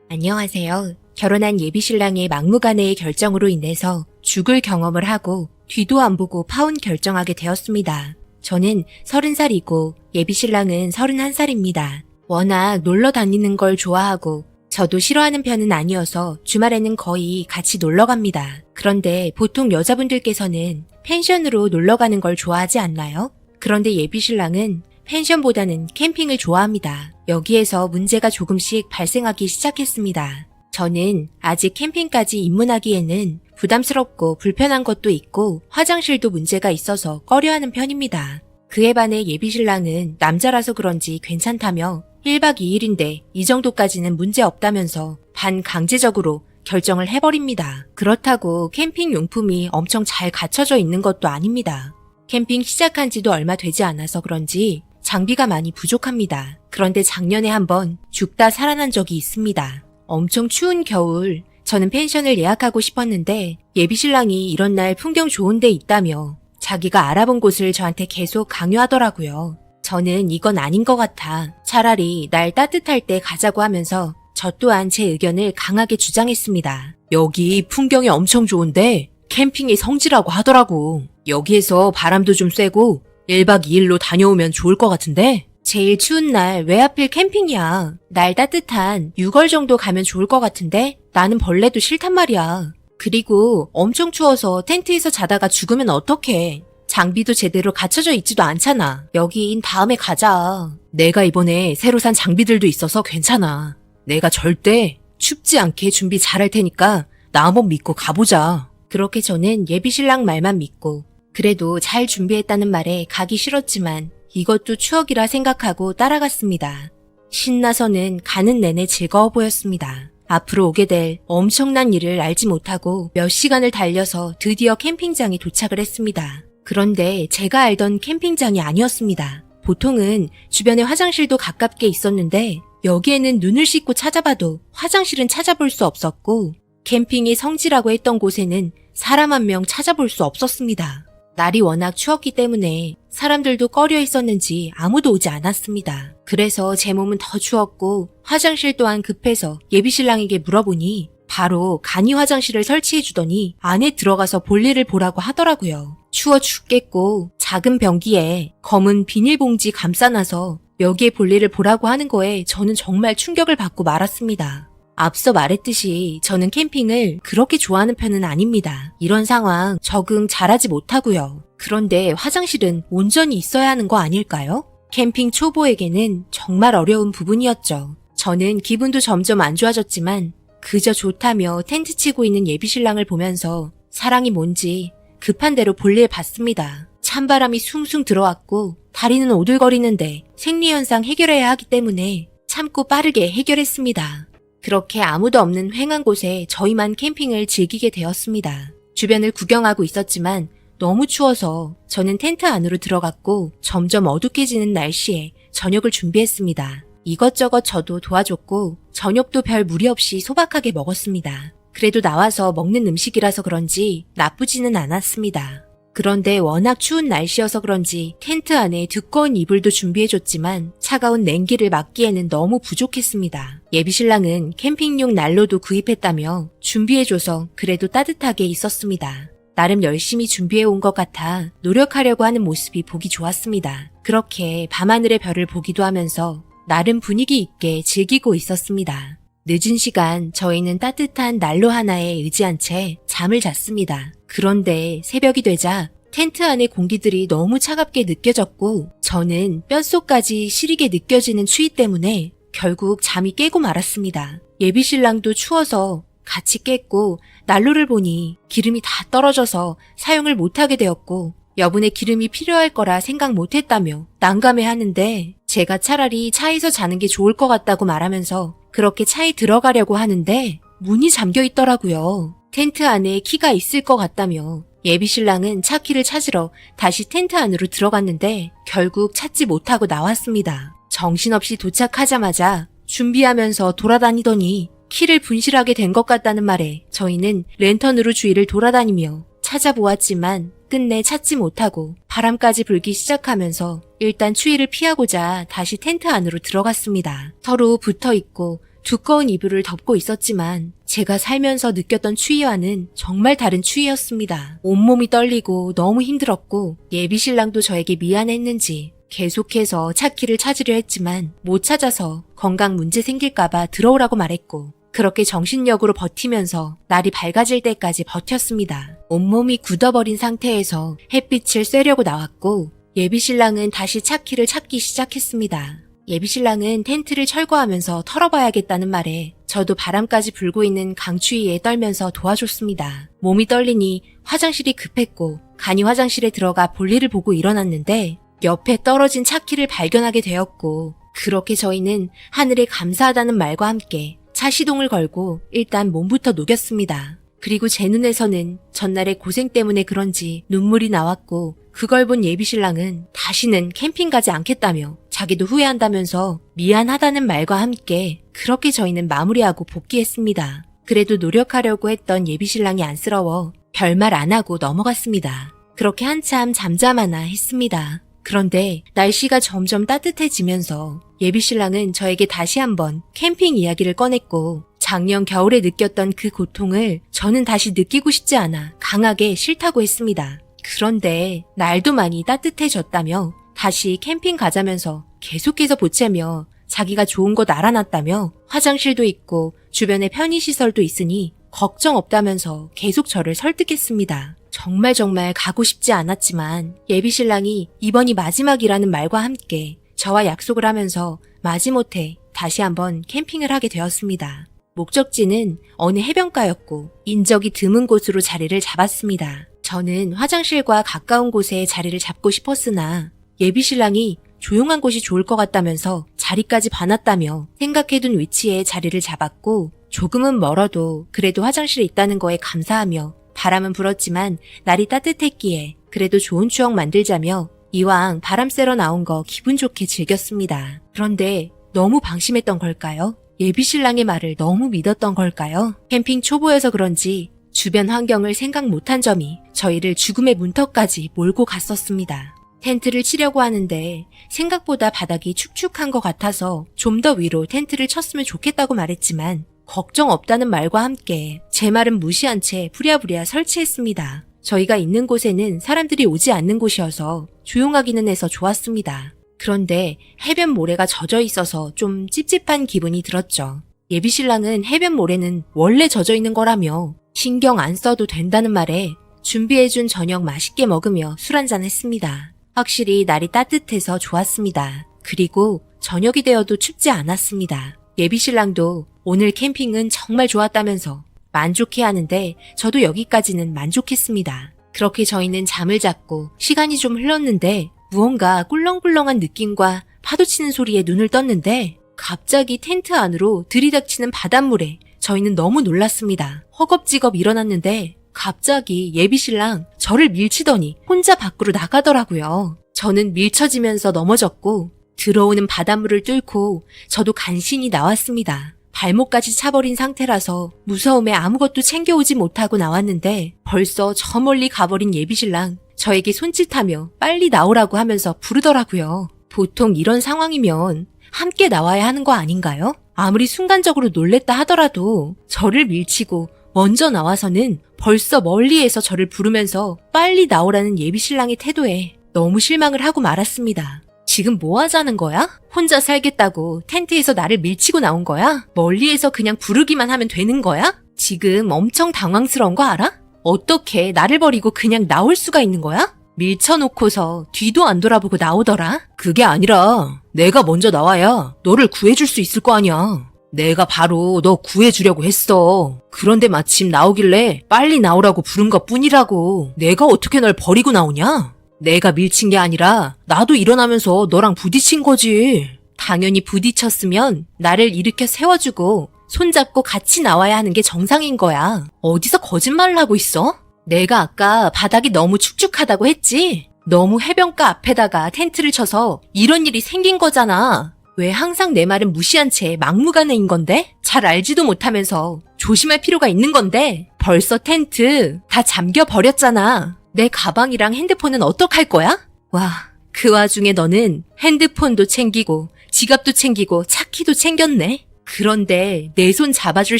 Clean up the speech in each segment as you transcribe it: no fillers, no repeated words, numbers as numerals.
안녕하세요. 결혼한 예비신랑의 막무가내의 결정으로 인해서 죽을 경험을 하고 뒤도 안 보고 파혼 결정하게 되었습니다. 저는 30살이고 예비신랑은 31살입니다. 워낙 놀러 다니는 걸 좋아하고 저도 싫어하는 편은 아니어서 주말에는 거의 같이 놀러 갑니다. 그런데 보통 여자분들께서는 펜션으로 놀러 가는 걸 좋아하지 않나요? 그런데 예비신랑은 펜션보다는 캠핑을 좋아합니다. 여기에서 문제가 조금씩 발생하기 시작했습니다. 저는 아직 캠핑까지 입문하기에는 부담스럽고 불편한 것도 있고 화장실도 문제가 있어서 꺼려하는 편입니다. 그에 반해 예비신랑은 남자라서 그런지 괜찮다며 1박 2일인데 이 정도까지는 문제 없다면서 반강제적으로 결정을 해버립니다. 그렇다고 캠핑 용품이 엄청 잘 갖춰져 있는 것도 아닙니다. 캠핑 시작한 지도 얼마 되지 않아서 그런지 장비가 많이 부족합니다. 그런데 작년에 한번 죽다 살아난 적이 있습니다. 엄청 추운 겨울 저는 펜션을 예약하고 싶었는데 예비신랑이 이런 날 풍경 좋은 데 있다며 자기가 알아본 곳을 저한테 계속 강요하더라고요. 저는 이건 아닌 것 같아 차라리 날 따뜻할 때 가자고 하면서 저 또한 제 의견을 강하게 주장했습니다. 여기 풍경이 엄청 좋은데 캠핑이 성지라고 하더라고. 여기에서 바람도 좀 쐬고 1박 2일로 다녀오면 좋을 것 같은데? 제일 추운 날 왜 하필 캠핑이야. 날 따뜻한 6월 정도 가면 좋을 것 같은데? 나는 벌레도 싫단 말이야. 그리고 엄청 추워서 텐트에서 자다가 죽으면 어떡해. 장비도 제대로 갖춰져 있지도 않잖아. 여긴 다음에 가자. 내가 이번에 새로 산 장비들도 있어서 괜찮아. 내가 절대 춥지 않게 준비 잘할 테니까 나 한번 믿고 가보자. 그렇게 저는 예비신랑 말만 믿고 그래도 잘 준비했다는 말에 가기 싫었지만 이것도 추억이라 생각하고 따라갔습니다. 신나서는 가는 내내 즐거워 보였습니다. 앞으로 오게 될 엄청난 일을 알지 못하고 몇 시간을 달려서 드디어 캠핑장에 도착을 했습니다. 그런데 제가 알던 캠핑장이 아니었습니다. 보통은 주변에 화장실도 가깝게 있었는데 여기에는 눈을 씻고 찾아봐도 화장실은 찾아볼 수 없었고 캠핑이 성지라고 했던 곳에는 사람 한 명 찾아볼 수 없었습니다. 날이 워낙 추웠기 때문에 사람들도 꺼려 있었는지 아무도 오지 않았습니다. 그래서 제 몸은 더 추웠고 화장실 또한 급해서 예비신랑에게 물어보니 바로 간이 화장실을 설치해 주더니 안에 들어가서 볼일을 보라고 하더라고요. 추워 죽겠고 작은 변기에 검은 비닐봉지 감싸놔서 여기에 볼일을 보라고 하는 거에 저는 정말 충격을 받고 말았습니다. 앞서 말했듯이 저는 캠핑을 그렇게 좋아하는 편은 아닙니다. 이런 상황 적응 잘하지 못하고요. 그런데 화장실은 온전히 있어야 하는 거 아닐까요? 캠핑 초보에게는 정말 어려운 부분이었죠. 저는 기분도 점점 안 좋아졌지만 그저 좋다며 텐트 치고 있는 예비신랑을 보면서 사랑이 뭔지 급한 대로 볼일 봤습니다. 찬바람이 숭숭 들어왔고 다리는 오들거리는데 생리현상 해결해야 하기 때문에 참고 빠르게 해결했습니다. 그렇게 아무도 없는 휑한 곳에 저희만 캠핑을 즐기게 되었습니다. 주변을 구경하고 있었지만 너무 추워서 저는 텐트 안으로 들어갔고 점점 어둑해지는 날씨에 저녁을 준비했습니다. 이것저것 저도 도와줬고 저녁도 별 무리 없이 소박하게 먹었습니다. 그래도 나와서 먹는 음식이라서 그런지 나쁘지는 않았습니다. 그런데 워낙 추운 날씨여서 그런지 텐트 안에 두꺼운 이불도 준비해줬지만 차가운 냉기를 막기에는 너무 부족했습니다. 예비신랑은 캠핑용 난로도 구입했다며 준비해줘서 그래도 따뜻하게 있었습니다. 나름 열심히 준비해온 것 같아 노력하려고 하는 모습이 보기 좋았습니다. 그렇게 밤하늘의 별을 보기도 하면서 나름 분위기 있게 즐기고 있었습니다. 늦은 시간 저희는 따뜻한 난로 하나에 의지한 채 잠을 잤습니다. 그런데 새벽이 되자 텐트 안의 공기들이 너무 차갑게 느껴졌고 저는 뼛속까지 시리게 느껴지는 추위 때문에 결국 잠이 깨고 말았습니다. 예비신랑도 추워서 같이 깼고 난로를 보니 기름이 다 떨어져서 사용을 못하게 되었고 여분의 기름이 필요할 거라 생각 못했다며 난감해하는데 제가 차라리 차에서 자는 게 좋을 것 같다고 말하면서 그렇게 차에 들어가려고 하는데 문이 잠겨 있더라고요. 텐트 안에 키가 있을 것 같다며 예비신랑은 차 키를 찾으러 다시 텐트 안으로 들어갔는데 결국 찾지 못하고 나왔습니다. 정신없이 도착하자마자 준비하면서 돌아다니더니 키를 분실하게 된 것 같다는 말에 저희는 랜턴으로 주위를 돌아다니며 찾아보았지만 끝내 찾지 못하고 바람까지 불기 시작하면서 일단 추위를 피하고자 다시 텐트 안으로 들어갔습니다. 서로 붙어있고 두꺼운 이불을 덮고 있었지만 제가 살면서 느꼈던 추위와는 정말 다른 추위였습니다. 온몸이 떨리고 너무 힘들었고 예비신랑도 저에게 미안했는지 계속해서 차키를 찾으려 했지만 못 찾아서 건강 문제 생길까봐 들어오라고 말했고 그렇게 정신력으로 버티면서 날이 밝아질 때까지 버텼습니다. 온몸이 굳어버린 상태에서 햇빛을 쐬려고 나왔고 예비신랑은 다시 차키를 찾기 시작했습니다. 예비신랑은 텐트를 철거하면서 털어봐야겠다는 말에 저도 바람까지 불고 있는 강추위에 떨면서 도와줬습니다. 몸이 떨리니 화장실이 급했고 간이 화장실에 들어가 볼일을 보고 일어났는데 옆에 떨어진 차키를 발견하게 되었고 그렇게 저희는 하늘에 감사하다는 말과 함께 차 시동을 걸고 일단 몸부터 녹였습니다. 그리고 제 눈에서는 전날의 고생 때문에 그런지 눈물이 나왔고 그걸 본 예비신랑은 다시는 캠핑 가지 않겠다며 자기도 후회한다면서 미안하다는 말과 함께 그렇게 저희는 마무리하고 복귀했습니다. 그래도 노력하려고 했던 예비신랑이 안쓰러워 별말 안 하고 넘어갔습니다. 그렇게 한참 잠잠하나 했습니다. 그런데 날씨가 점점 따뜻해지면서 예비신랑은 저에게 다시 한번 캠핑 이야기를 꺼냈고 작년 겨울에 느꼈던 그 고통을 저는 다시 느끼고 싶지 않아 강하게 싫다고 했습니다. 그런데 날도 많이 따뜻해졌다며 다시 캠핑 가자면서 계속해서 보채며 자기가 좋은 곳 알아놨다며 화장실도 있고 주변에 편의시설도 있으니 걱정 없다면서 계속 저를 설득했습니다. 정말 가고 싶지 않았지만 예비신랑이 이번이 마지막이라는 말과 함께 저와 약속을 하면서 마지못해 다시 한번 캠핑을 하게 되었습니다. 목적지는 어느 해변가였고 인적이 드문 곳으로 자리를 잡았습니다. 저는 화장실과 가까운 곳에 자리를 잡고 싶었으나 예비신랑이 조용한 곳이 좋을 것 같다면서 자리까지 봐놨다며 생각해둔 위치에 자리를 잡았고 조금은 멀어도 그래도 화장실에 있다는 거에 감사하며 바람은 불었지만 날이 따뜻했기에 그래도 좋은 추억 만들자며 이왕 바람 쐬러 나온 거 기분 좋게 즐겼습니다. 그런데 너무 방심했던 걸까요? 예비신랑의 말을 너무 믿었던 걸까요? 캠핑 초보여서 그런지 주변 환경을 생각 못한 점이 저희를 죽음의 문턱까지 몰고 갔었습니다. 텐트를 치려고 하는데 생각보다 바닥이 축축한 것 같아서 좀 더 위로 텐트를 쳤으면 좋겠다고 말했지만 걱정 없다는 말과 함께 제 말은 무시한 채 부랴부랴 설치했습니다. 저희가 있는 곳에는 사람들이 오지 않는 곳이어서 조용하기는 해서 좋았습니다. 그런데 해변 모래가 젖어 있어서 좀 찝찝한 기분이 들었죠. 예비신랑은 해변 모래는 원래 젖어 있는 거라며 신경 안 써도 된다는 말에 준비해준 저녁 맛있게 먹으며 술 한잔 했습니다. 확실히 날이 따뜻해서 좋았습니다. 그리고 저녁이 되어도 춥지 않았습니다. 예비신랑도 오늘 캠핑은 정말 좋았다면서 만족해하는데 저도 여기까지는 만족했습니다. 그렇게 저희는 잠을 잤고 시간이 좀 흘렀는데 무언가 꿀렁꿀렁한 느낌과 파도치는 소리에 눈을 떴는데 갑자기 텐트 안으로 들이닥치는 바닷물에 저희는 너무 놀랐습니다. 허겁지겁 일어났는데 갑자기 예비신랑 저를 밀치더니 혼자 밖으로 나가더라고요. 저는 밀쳐지면서 넘어졌고 들어오는 바닷물을 뚫고 저도 간신히 나왔습니다. 발목까지 차버린 상태라서 무서움에 아무것도 챙겨오지 못하고 나왔는데 벌써 저 멀리 가버린 예비신랑 저에게 손짓하며 빨리 나오라고 하면서 부르더라고요. 보통 이런 상황이면 함께 나와야 하는 거 아닌가요? 아무리 순간적으로 놀랬다 하더라도 저를 밀치고 먼저 나와서는 벌써 멀리에서 저를 부르면서 빨리 나오라는 예비신랑의 태도에 너무 실망을 하고 말았습니다. 지금 뭐 하자는 거야? 혼자 살겠다고 텐트에서 나를 밀치고 나온 거야? 멀리에서 그냥 부르기만 하면 되는 거야? 지금 엄청 당황스러운 거 알아? 어떻게 나를 버리고 그냥 나올 수가 있는 거야? 밀쳐놓고서 뒤도 안 돌아보고 나오더라? 그게 아니라 내가 먼저 나와야 너를 구해줄 수 있을 거 아니야. 내가 바로 너 구해주려고 했어. 그런데 마침 나오길래 빨리 나오라고 부른 것 뿐이라고. 내가 어떻게 널 버리고 나오냐? 내가 밀친 게 아니라 나도 일어나면서 너랑 부딪힌 거지. 당연히 부딪혔으면 나를 일으켜 세워주고 손잡고 같이 나와야 하는 게 정상인 거야. 어디서 거짓말을 하고 있어? 내가 아까 바닥이 너무 축축하다고 했지? 너무 해변가 앞에다가 텐트를 쳐서 이런 일이 생긴 거잖아. 왜 항상 내 말은 무시한 채 막무가내인 건데? 잘 알지도 못하면서 조심할 필요가 있는 건데? 벌써 텐트 다 잠겨버렸잖아. 내 가방이랑 핸드폰은 어떡할 거야? 와, 그 와중에 너는 핸드폰도 챙기고 지갑도 챙기고 차키도 챙겼네. 그런데 내 손 잡아줄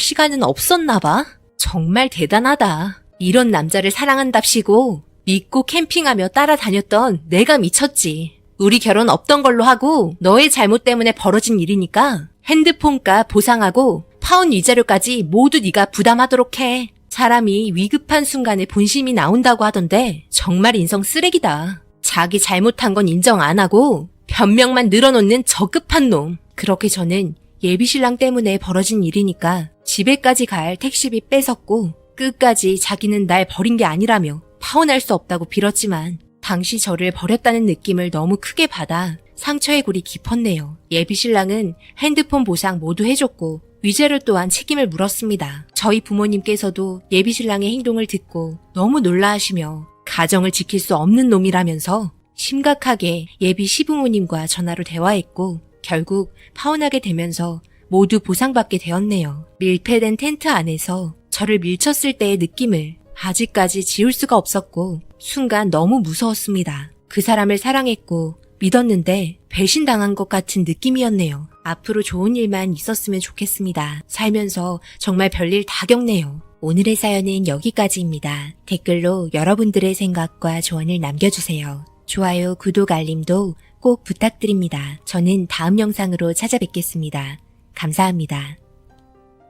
시간은 없었나 봐. 정말 대단하다. 이런 남자를 사랑한답시고 믿고 캠핑하며 따라다녔던 내가 미쳤지. 우리 결혼 없던 걸로 하고 너의 잘못 때문에 벌어진 일이니까 핸드폰값 보상하고 파혼 위자료까지 모두 네가 부담하도록 해. 사람이 위급한 순간에 본심이 나온다고 하던데 정말 인성 쓰레기다. 자기 잘못한 건 인정 안 하고 변명만 늘어놓는 저급한 놈. 그렇게 저는 예비신랑 때문에 벌어진 일이니까 집에까지 갈 택시비 뺏었고 끝까지 자기는 날 버린 게 아니라며 파혼할 수 없다고 빌었지만 당시 저를 버렸다는 느낌을 너무 크게 받아 상처의 골이 깊었네요. 예비신랑은 핸드폰 보상 모두 해줬고 위자료 또한 책임을 물었습니다. 저희 부모님께서도 예비신랑의 행동을 듣고 너무 놀라하시며 가정을 지킬 수 없는 놈이라면서 심각하게 예비 시부모님과 전화로 대화했고 결국 파혼하게 되면서 모두 보상받게 되었네요. 밀폐된 텐트 안에서 저를 밀쳤을 때의 느낌을 아직까지 지울 수가 없었고 순간 너무 무서웠습니다. 그 사람을 사랑했고 믿었는데 배신당한 것 같은 느낌이었네요. 앞으로 좋은 일만 있었으면 좋겠습니다. 살면서 정말 별일 다 겪네요. 오늘의 사연은 여기까지입니다. 댓글로 여러분들의 생각과 조언을 남겨주세요. 좋아요, 구독, 알림도 꼭 부탁드립니다. 저는 다음 영상으로 찾아뵙겠습니다. 감사합니다.